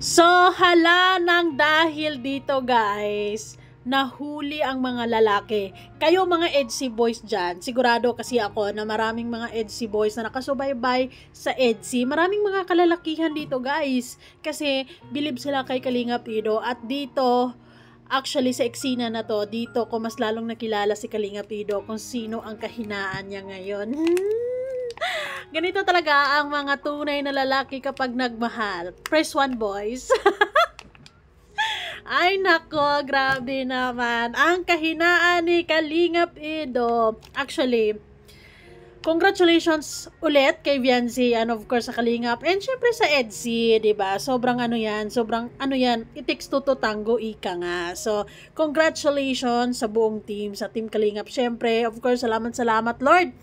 So, hala nang dahil dito guys, nahuli ang mga lalaki. Kayo mga EDSI boys dyan, sigurado kasi ako na maraming mga EDSI boys na nakasubaybay sa EDSI. Maraming mga kalalakihan dito guys, kasi bilib sila kay Kalingap Ido. At dito, actually sa eksena na to, dito ko mas lalong nakilala si Kalingap Ido kung sino ang kahinaan niya ngayon. Ganito talaga ang mga tunay na lalaki kapag nagmahal. Press 1 boys. Ay nako, grabe naman. Ang kahinaan ni Kalingap Ido. Actually, congratulations ulit kay Viancy and of course sa Kalingap. And syempre sa EDSI, diba? Sobrang ano yan, it takes two to tango, ika nga. So, congratulations sa buong team, sa Team Kalingap. Syempre, of course, salamat Lord.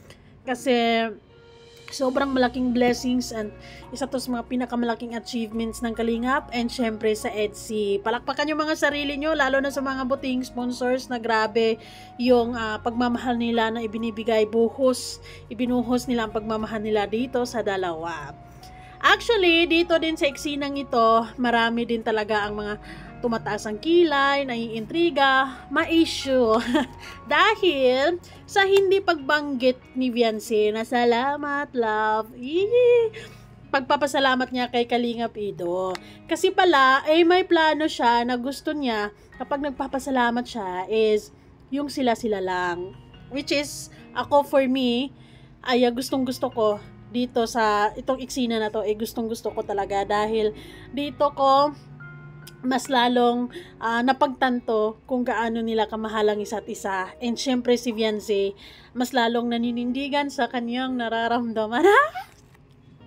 Kasi sobrang malaking blessings and isa to sa mga pinakamalaking achievements ng Kalingap and syempre sa EDSI. Palakpakan yung mga sarili nyo, lalo na sa mga buting sponsors na grabe yung pagmamahal nila na ibinuhos nila ang pagmamahal nila dito sa dalawa. Actually, dito din sa eksinang ito, marami din talaga ang mga tumataas ang kilay, naiintriga, ma-issue. Dahil sa hindi pagbanggit ni Viancy na salamat, love, pagpapasalamat niya kay Kalingap Ido. Kasi pala, may plano siya na gusto niya kapag nagpapasalamat siya is yung sila-sila lang. Which is, ako for me, ay gustong-gusto ko dito sa itong eksena na to, gustong-gusto ko talaga dahil dito ko mas lalong napagtanto kung gaano nila kamahalang isa't isa. And syempre si Viancy, mas lalong naninindigan sa kanyang nararamdaman.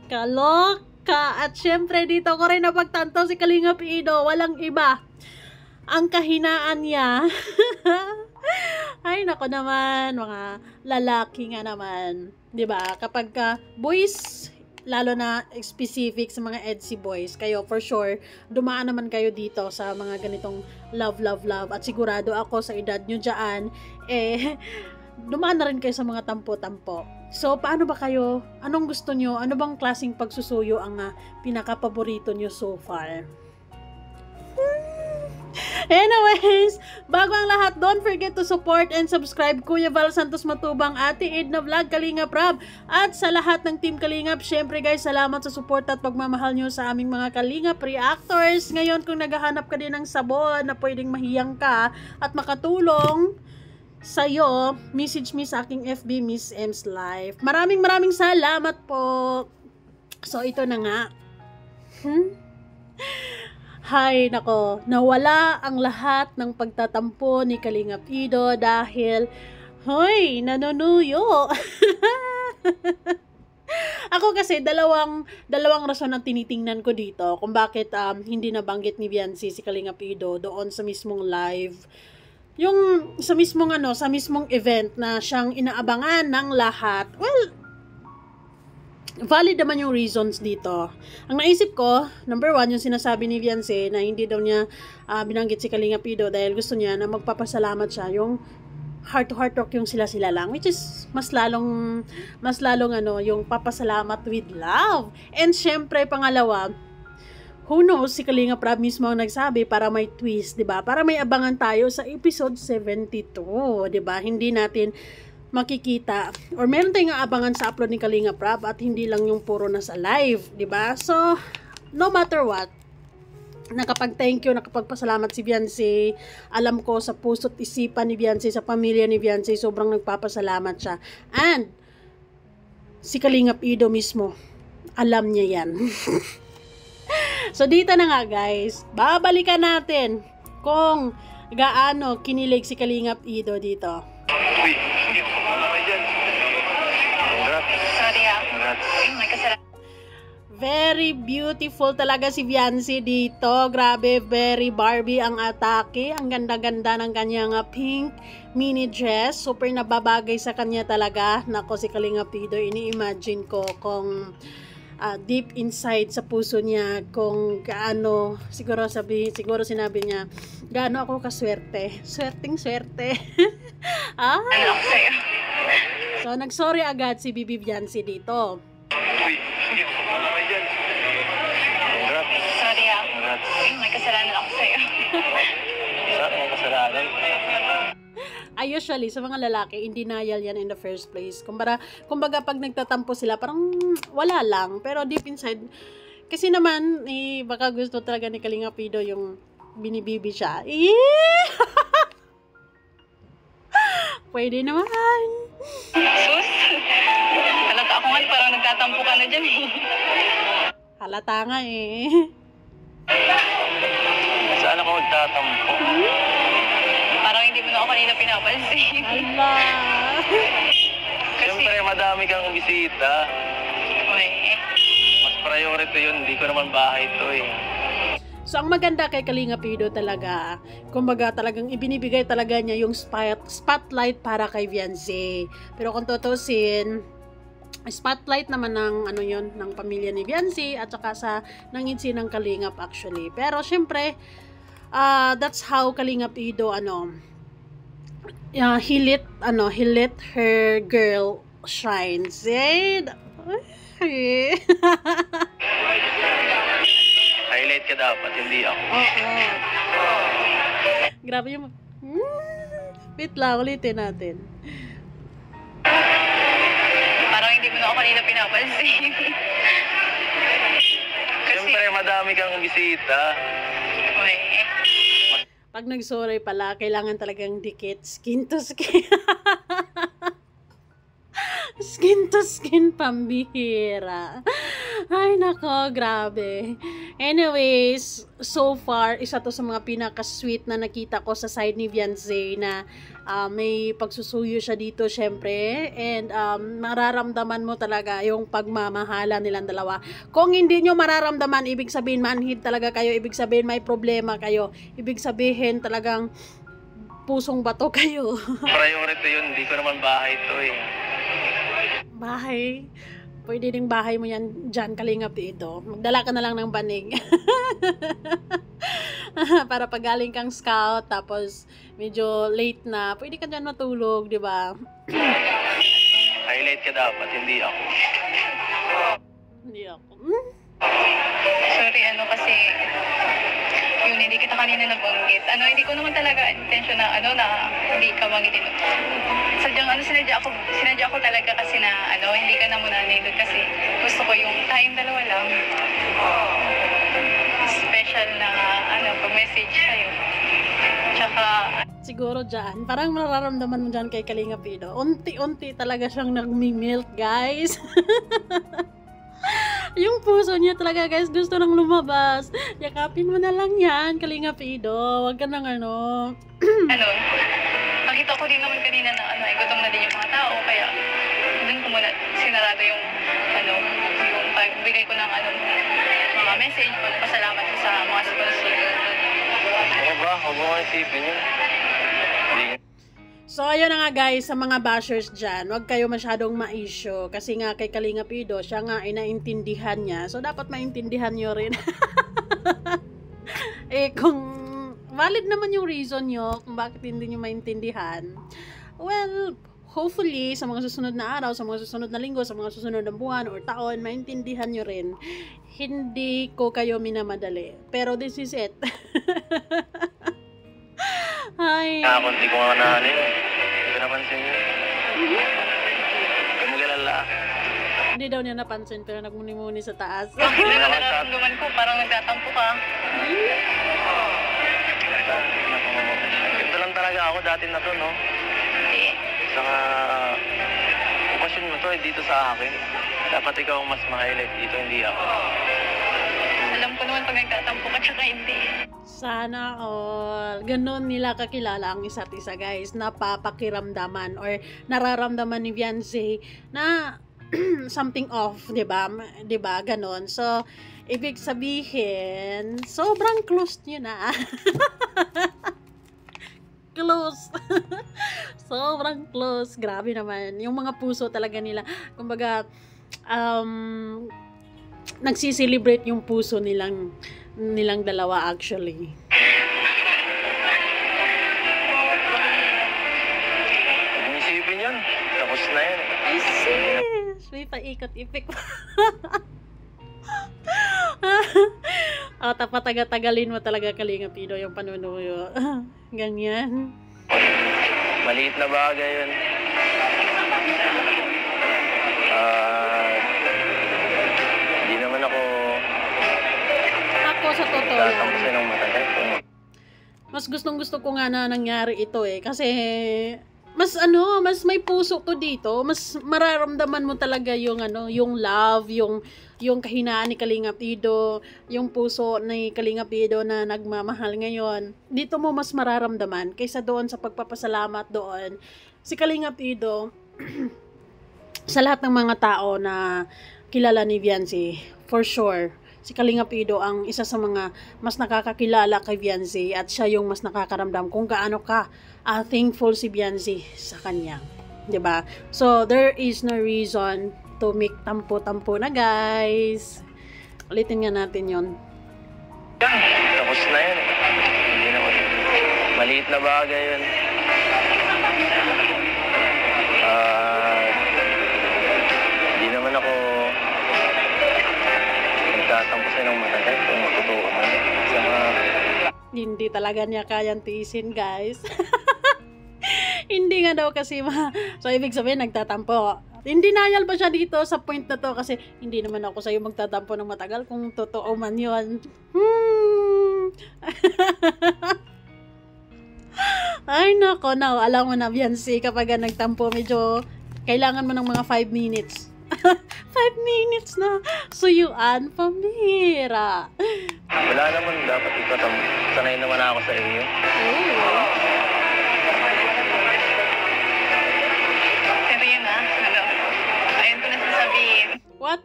Kaloka! At syempre dito ko rin napagtanto si Kalingap Ido, walang iba. Ang kahinaan niya, ay nako naman, mga lalaki nga naman. 'Di ba? Kapag boys, lalo na specific sa mga EDSI boys, kayo for sure, dumaan naman kayo dito sa mga ganitong love. At sigurado ako sa edad nyo dyan, dumaan na rin kayo sa mga tampo-tampo. So, paano ba kayo? Anong gusto nyo? Ano bang klaseng pagsusuyo ang pinaka-paborito nyo so far? Anyways, bago ang lahat, don't forget to support and subscribe Kuya Val Santos Matubang, Ate Edna Vlog, Kalingap Rab, at sa lahat ng Team Kalingap. Syempre guys, salamat sa support at pagmamahal nyo sa aming mga Kalingap reactors. Ngayon, kung naghahanap ka din ng sabon na pwedeng mahiyang ka at makatulong sa'yo, message me sa aking FB, Miss M's Life. Maraming salamat po. So, ito na nga. Hay nako, nawala ang lahat ng pagtatampo ni Kalingap Ido dahil, hoy, nanonuyo. Ako kasi, dalawang rason ang tinitingnan ko dito kung bakit hindi nabanggit ni Viancy si Kalingap Ido doon sa mismong live. Yung sa mismong event na siyang inaabangan ng lahat. Well, valid naman yung reasons dito. Ang naisip ko, number 1, yung sinasabi ni Viancy na hindi daw niya binanggit si Kalingap Ido dahil gusto niya na magpapasalamat siya, yung heart to heart talk yung sila lang, which is mas lalong yung papasalamat with love. And syempre, pangalawa, who knows, si Kalingap Rab mismo ang nagsabi para may twist, 'di ba? Para may abangan tayo sa episode 72, 'di ba? Hindi natin makikita or meron tayong abangan sa upload ni Kalingap Rab at hindi lang yung puro nasa live, di ba? So, no matter what, nakapag-thank you, nakapagpasalamat si Viancy. Alam ko sa puso't isipan ni Viancy, sa pamilya ni Viancy, sobrang nagpapasalamat siya. And si Kalingap Ido mismo, alam niya yan. So, dito na nga guys, babalikan natin kung gaano kinilig si Kalingap Ido dito. Very beautiful talaga si Viancy dito. Grabe, very Barbie ang atake. Ang ganda-ganda ng kanyang pink mini dress. Super nababagay sa kanya talaga. Nako, si Kalingap Ido, ini-imagine ko kung deep inside sa puso niya kung gaano, siguro sinabi niya, gaano ako kaswerte. Swerteng-swerte. So, nagsorry agad si Bibi Viancy dito. kasalanan ako sa'yo. Saan ang kasalanan? Usually, sa mga lalaki, in denial yan in the first place. Kumbaga pag nagtatampo sila, parang wala lang. Pero deep inside, kasi naman, baka gusto talaga ni Kalinga Pido yung binibibi siya. Pwede naman. Sus! Halata ako nga, parang nagtatampo ka na dyan eh. Halata nga eh. Saan ako magtatampo? Parang hindi mo na ako kanina pinapansin. Ala. Siyempre, madami kang bisita. Uy, Mas priority yun, hindi ko naman bahay to eh. So, ang maganda kay Kalinga Pido talaga, kumbaga talagang ibinibigay talaga niya yung spotlight para kay Viancy. Pero kung tutusin, spotlight naman ng ng pamilya ni Viancy at saka sa nangitsi ng Kalingap actually. Pero syempre, that's how Kalinga Pido he let her girl shine. Highlight ka dapat, hindi ako. Oo. Grabe yung... Wait lang, ulitin natin. parang hindi mo na ako kanina pinapansin. Siyempre, madami kang bisita. Uy, Pag nagsorry pala, kailangan talagang dikit. Skin to skin. Skin to skin, pambihira. Ay, nako, grabe. Anyways, so far, isa to sa mga pinaka-sweet na nakita ko sa side ni Viancy na may pagsusuyo siya dito, syempre. And mararamdaman mo talaga yung pagmamahala nilang dalawa. Kung hindi nyo mararamdaman, ibig sabihin manhid talaga kayo. Ibig sabihin may problema kayo. Ibig sabihin talagang pusong bato kayo. Priority yun, hindi ko naman bahay to eh. Bahay. Pwede ding bahay mo yan dyan, Kalinga Pido. Magdala ka na lang ng banig. Para pag galing kang scout, tapos medyo late na, pwede ka dyan matulog, di ba? Highlight ka dapat, hindi ako. Hindi ako. sorry, kasi, yun, hindi kita kanina nabanggit. Hindi ko naman talaga intention na, na hindi ka banggitin. Sadyang, sinadya ako talaga kasi na, hindi ka na muna nilod kasi gusto ko yung tayong dalawa lang. Special na, pag-message sa'yo. Tsaka, Siguro dyan, parang mararamdaman mo dyan kay Kalinga Pido. Unti-unti talaga siyang nag-melt, guys. Yung puso niya talaga, guys, gusto nang lumabas. Yakapin mo na lang yan, Kalinga Pido. Huwag ka nang nakita ko din naman kanina na gutom na din yung mga tao, kaya doon ko muna sinarado yung yung pagbigay ko ng mga message, pasalamat ko sa mga sponsor. Ano ba? Huwag mo isipin yun. So, ayun na nga guys, sa mga bashers dyan, huwag kayo masyadong ma-issue. Kasi nga kay Kalinga Pido, siya nga ay naintindihan niya. So, dapat maintindihan nyo rin. Kung valid naman yung reason nyo, kung bakit hindi nyo maintindihan, well, hopefully, sa mga susunod na araw, sa mga susunod na linggo, sa mga susunod na buwan or taon, maintindihan nyo rin. Hindi ko kayo minamadali. Pero this is it. Ay. Hindi ko nga nahanin. Hindi ko napansin yun. Huwag mo galala. Hindi daw niya napansin pero nagmuni-muni sa taas. Bakit na nararamdaman ko? Parang nagtatampo ka. Ganda lang talaga ako dati na to, no? Saka, okasyon mo to dito sa akin. Dapat ikaw ang mas ma-highlight dito, hindi ako. Alam ko naman pag nagtatampo ka, tsaka hindi. Sana all. Ganun nila kakilala ang isa't isa, guys. Napapakiramdaman or nararamdaman ni Viancy na something off, 'di ba? 'Di ba? Ganon. So, ibig sabihin, sobrang close niyo na. Close. Sobrang close. Grabe naman. Yung mga puso talaga nila. Kumbaga, nagsiselebrate yung puso nilang dalawa actually. Huwag mo isipin yun. Tapos na yun. Ay, sis. May paikot-ipik pa. O, tapataga-tagalin mo talaga Kalinga Pido yung panunuyo. Ganyan. Maliit na bagay yun. Hindi naman ako Ako sa totoo tatampusin lang, ng matagal. mas gustong-gusto ko nga na nangyari ito kasi mas may puso to dito, mas mararamdaman mo talaga yung yung love, yung kahinaan ni Kalinga Pido, yung puso ni Kalinga Pido na nagmamahal ngayon. Dito mo mas mararamdaman kaysa doon sa pagpapasalamat doon. Si Kalinga Pido sa lahat ng mga tao na kilala ni Viancy, for sure, si Kalinga Pido ang isa sa mga mas nakakakilala kay Viancy at siya yung mas nakakaramdam kung gaano ka thankful si Viancy sa kanya. 'Di ba? So, there is no reason to make tampo-tampo na, guys. Ulitin nga natin yon. Tapos na yun. Hindi naman. Maliit na bagay yun. Hindi naman ako nagtatampusin ng matagal kung totoo man. Hindi talaga niya kayang tiisin, guys. Hindi nga daw kasi so ibig sabihin nagtatampo. Hindi denial ba siya dito sa point na to kasi hindi naman ako sa'yo magtatampo ng matagal kung totoo man yun. Ay nako, now alam mo na Viancy, kapag nagtampo medyo kailangan mo ng mga 5 minutes. 5 minutes na suyuan, pamira. Wala naman dapat ikatampo. Sanay naman ako sa iyo. Pero yun ayun ko na sasabihin. What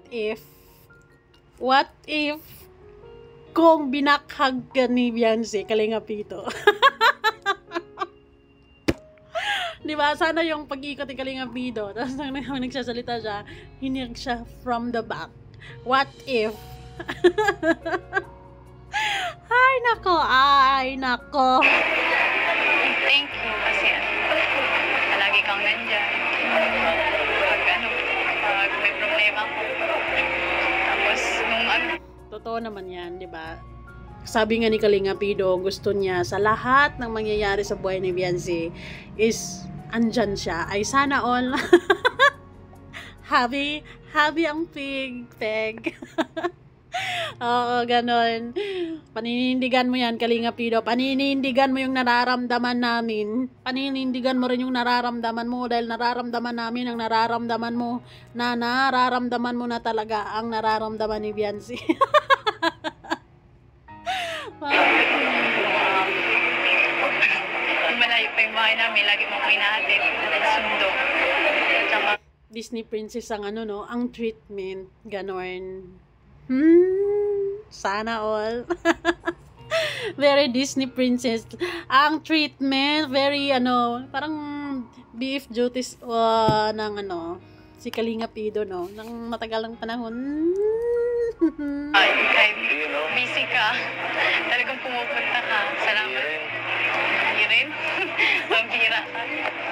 if kung binakhag ka ni Viancy, Kalinga Pido? Diba? Sana yung pag-ikot ni Kalinga Pido, tapos nang nagsasalita siya, hinirg siya from the back. What if? Ay, nako. Thank you kasi palagi kang nandyan. Pag may problema ko. Tapos nung Totoo naman yan, di ba? Sabi nga ni Kalinga Pido, gusto niya sa lahat ng mangyayari sa buhay ni Viancy is andyan siya. Ay sana all happy ang peg. Oo, ganon. Paninindigan mo yan, Kalinga Pido. Paninindigan mo yung nararamdaman namin. Paninindigan mo rin yung nararamdaman mo dahil nararamdaman namin ang nararamdaman mo na nararamdaman mo na talaga ang nararamdaman ni Viancy. malayo pa yung bahay namin, lagi mo ko inahatid. Sundo. Tsaka Disney princess ang ang treatment. Ganon. Sana all. Very Disney princess. Ang treatment, very parang beef duties ng si Kalinga Pido, no? Nang matagal ng panahon. kahit busy ka, talagang pumupunta ka. Salamat. Hindi rin. Vampira ka.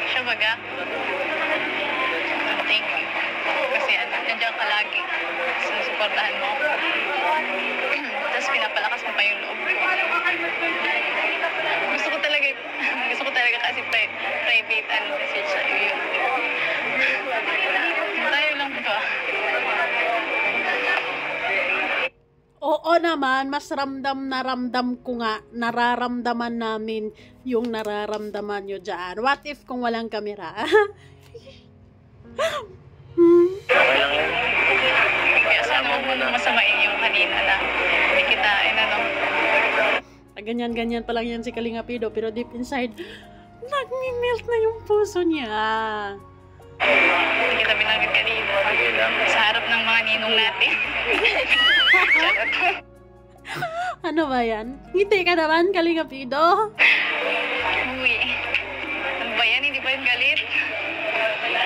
Siya baga. Thank you. Kasi nandiyan ka lagi. Sinusuportahan mo. Tapos pinapalakas mo pa yung loob ko. Gusto ko talaga kasi private message sa iyo. Tayo lang ba? Oo naman, mas ramdam ko nga, nararamdaman namin yung nararamdaman nyo dyan. What if kung walang kamera? Okay lang yan. Kaya sana huwag mo masamain yung kanina na hindi kita, Ganyan-ganyan pa lang yan si Kalinga Pido, pero deep inside, nagmi-melt na yung puso niya. Hindi kita binanggit kanina. Okay lang. Sa harap ng mga ninong natin. Ano ba yan? Ngiti ka naman, Kalinga Pido. Uy. Ano ba yan? Hindi ba yung galit? Diba?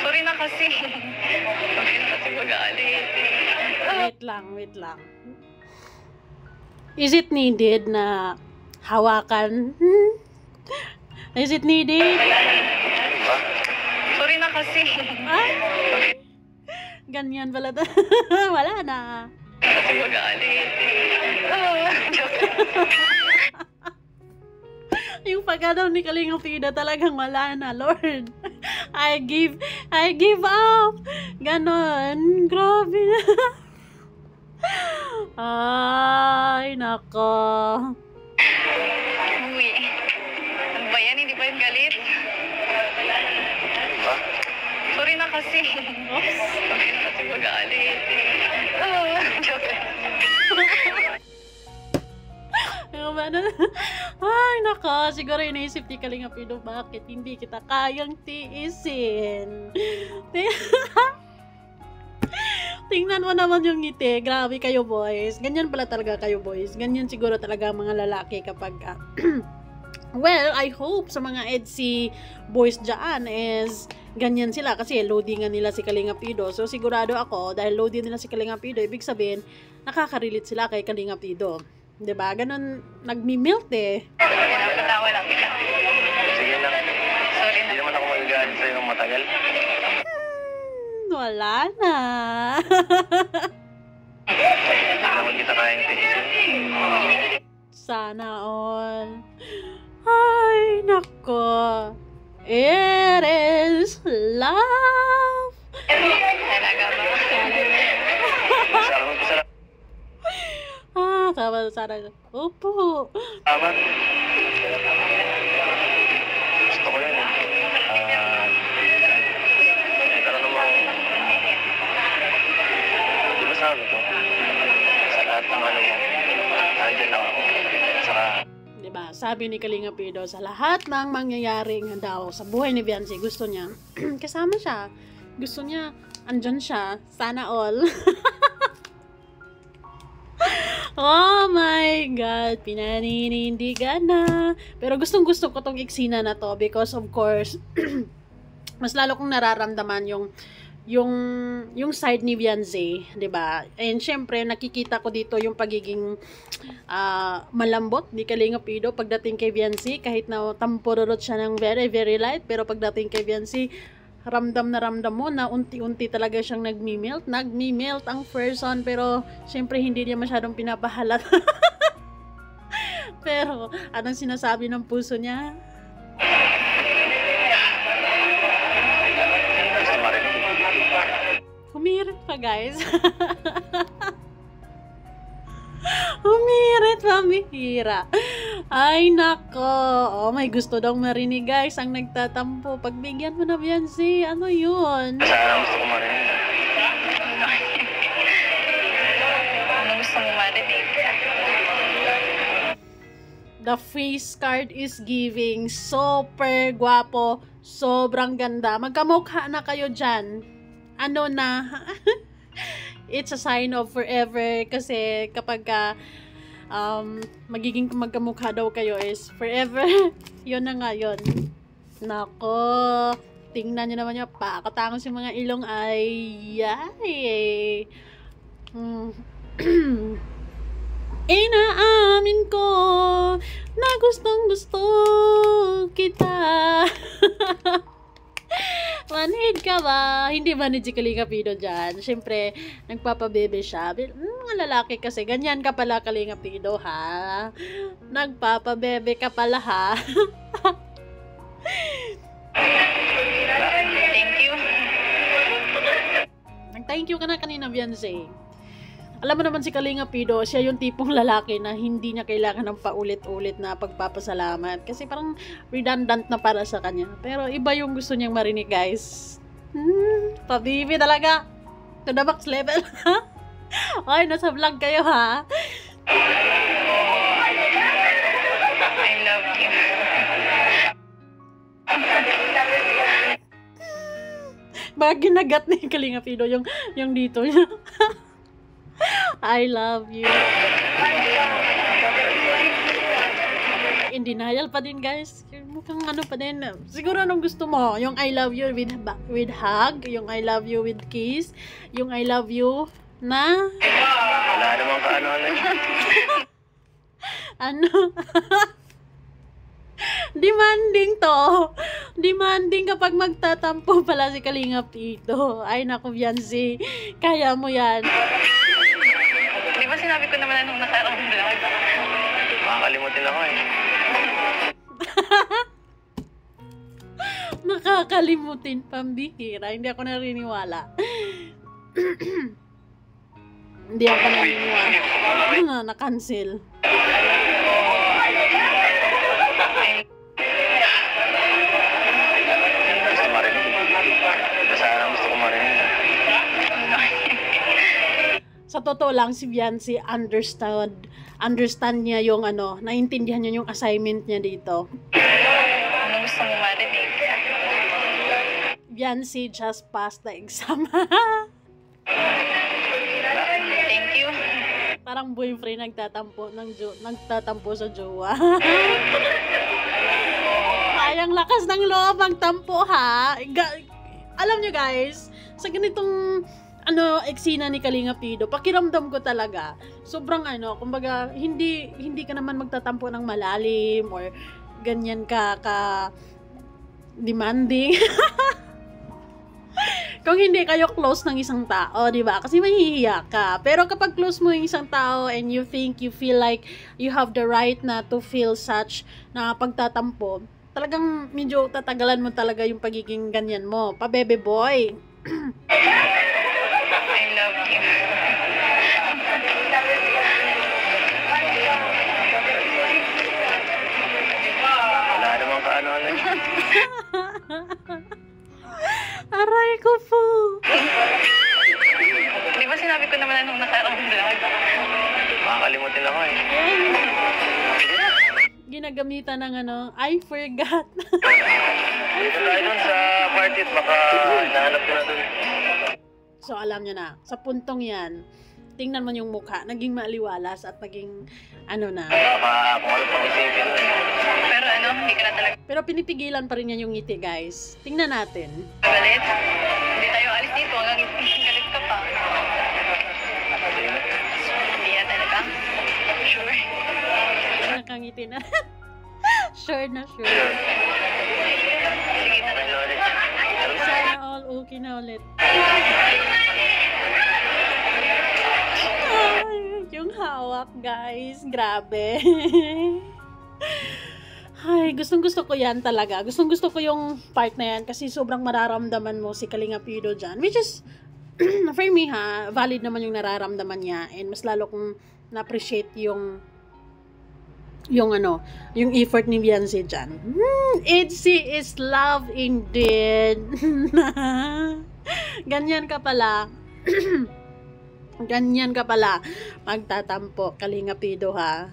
Sorry na kasi. Sorry na kasi mag-aalit. Wait lang. Is it needed na hawakan? Is it needed? Diba? Sorry na kasi. Ganyan pala. Wala na. Kasi magalit. Yung pagka daw ni Kalinga Pida talagang wala na, Lord. I give up. Ganon. Grabe na. Ay, nako. Uy. Ano ba yan? Hindi ba yung galit? Ba? Sorry na kasi. Sorry na kasi magalit. Ay, nako. Siguro iniisip ni Kalinga Pido, bakit hindi kita kayang tiisin? Tingnan mo naman yung ngiti. Grabe kayo, boys. Ganyan pala talaga kayo, boys. Ganyan siguro talaga mga lalaki kapag well, I hope sa mga EDSI boys dyan is ganyan sila kasi loadingan nila si Kalinga Pido. So sigurado ako dahil loading nila si Kalinga Pido, ibig sabihin nakaka-relate sila kay Kalinga Pido. 'Di ba? Ganun nagmi-melt eh. Pinapatawa lang kita. Sige lang. Sorry na. Hindi naman ako magagalit sa'yo ng matagal. Wala na. Hindi naman kita kayang tiisin. Sana all. Ay, nako. It is love. Talaga ba? Salamat ko sa Tama sana. Opo. salamat. Gusto ko yun. Pero namang, di ba sabi ko, sa lahat ng ano mo, nandiyan lang ako. Saka, Diba? Sabi ni Kalinga Pido, sa lahat ng mangyayaring daw sa buhay ni Beyonce, gusto niya kasama siya. Gusto niya, andyan siya. Sana all. Oh my God, pinaninindigan na. Pero gustong gusto ko tong eksena na to because of course, mas lalo kong nararamdaman yung side ni Beyonce, 'di ba? And syempre nakikita ko dito yung pagiging malambot ni Kalinga Pido pagdating kay Beyonce, kahit na tampururot siya ng very very light, pero pagdating kay Beyonce, ramdam na ramdam mo na unti-unti talaga siyang nagmi-melt ang person, pero syempre hindi niya masyadong pinapahalat. Pero anong sinasabi ng puso niya? gusto marinig. Humirit pa, guys. Humirit pa, mihira. Ay, nako. Oh, may gusto daw marinig, guys. Ang nagtatampo. Pagbigyan mo na Beyonce. Ano yun? Sana gusto ko marinig. Ano gusto mo marinig? The face card is giving. Super guwapo. Sobrang ganda. Magkamukha na kayo dyan. Ano na? It's a sign of forever. Kasi kapag magiging magkamukha daw kayo is forever. Yun na nga yun. Nako. Tingnan nyo naman yun. Pakatangos yung mga ilong ay yay. Inaamin ko na gustong gusto kita. Manhid ka ba? Hindi manhid si Kalinga Pido dyan. Siyempre, nagpapabebe siya. Mga lalaki kasi, ganyan ka pala Kalinga Pido, ha? Nagpapabebe ka pala, ha? Thank you. Nag-thank you ka na kanina, Beyonce. Alam mo naman si Kalinga Pido, siya yung tipong lalaki na hindi niya kailangan ng paulit-ulit na pagpapasalamat. Kasi parang redundant na para sa kanya. Pero iba yung gusto niyang marinig, guys. Pabibi talaga. To the max level. Ay, nasa vlog kayo, ha? I love you. Bakit ginagat ni Kalinga Pido yung dito niya? I love you. In denial pa din, guys. Mukhang ano pa din. Siguro anong gusto mo? Yung I love you with hug, yung I love you with kiss, yung I love you na Wala namang kaano-ano. ano? Demanding to. Demanding kapag magtatampo pala si Kalinga Pido. Ay naku, Beyonce. Kaya mo yan. sinabi ko naman nung nakarang vlog. Makakalimutin ako eh. Nakakalimutin, pambihira. Hindi ako nariniwala. Hindi ako naniniwala. Na-cancel. Gusto marinig. Sana gusto ko marinig. Sa totoo lang, si Viancy understand niya yung naintindihan niya yung assignment niya dito. Ano gusto mo marinig? Viancy just passed the exam. Thank you. Parang boyfriend nagtatampo sa jowa. Ay, ang lakas ng loob ang tampo, ha? Alam nyo guys, sa ganitong eksena ni Kalinga Pido, pakiramdam ko talaga, sobrang kumbaga, hindi ka naman magtatampo ng malalim or ganyan ka demanding. Kung hindi kayo close ng isang tao, di ba? Kasi mahihiya ka. Pero kapag close mo yung isang tao and you feel like you have the right na to feel such na pagtatampo, talagang medyo tatagalan mo talaga yung pagiging ganyan mo. Pa-bebe boy. I love you. Wala namang kaano-ano eh. Aray ko po. Di ba sinabi ko naman nung nakarang vlog? Makakalimutin ako eh. Ginagamitan ng I forgot. Dito tayo dun sa party at baka nahanap ko na dun. So, alam nyo na, sa puntong yan, tingnan mo yung mukha, naging maaliwalas at naging na. Baka kung ano pang isipin nun. Pero hindi ka na talaga Pero pinipigilan pa rin niya yung ngiti, guys. Tingnan natin. galit. Hindi tayo alis dito hanggang galit ka pa. Hindi na talaga. Sure. Nakangiti na. Sure na sure. Sige, tara. Ano ulit? Sana all okay na ulit. Ay, yung hawak, guys. Grabe. Ay, gustong-gusto ko yan talaga. Gustong-gusto ko yung part na yan kasi sobrang mararamdaman mo si Kalinga Pido dyan. Which is, for me valid naman yung nararamdaman niya and mas lalo kong na-appreciate yung effort ni Viancy dyan. Itzy is love indeed. Ganyan ka pala. Ganyan ka pala. Magtatampo, Kalinga Pido, ha?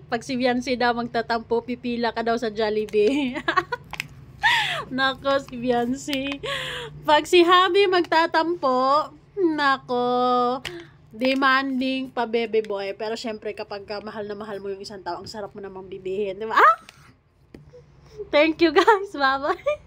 Pag si Viancy daw magtatampo, pipila ka daw sa Jollibee. Nako, si Viancy. Pag si Habi magtatampo, nako, demanding pa bebe boy. Pero syempre, kapag mahal na mahal mo yung isang tao, ang sarap mo namang bibihin. Diba? Thank you guys. Bye-bye.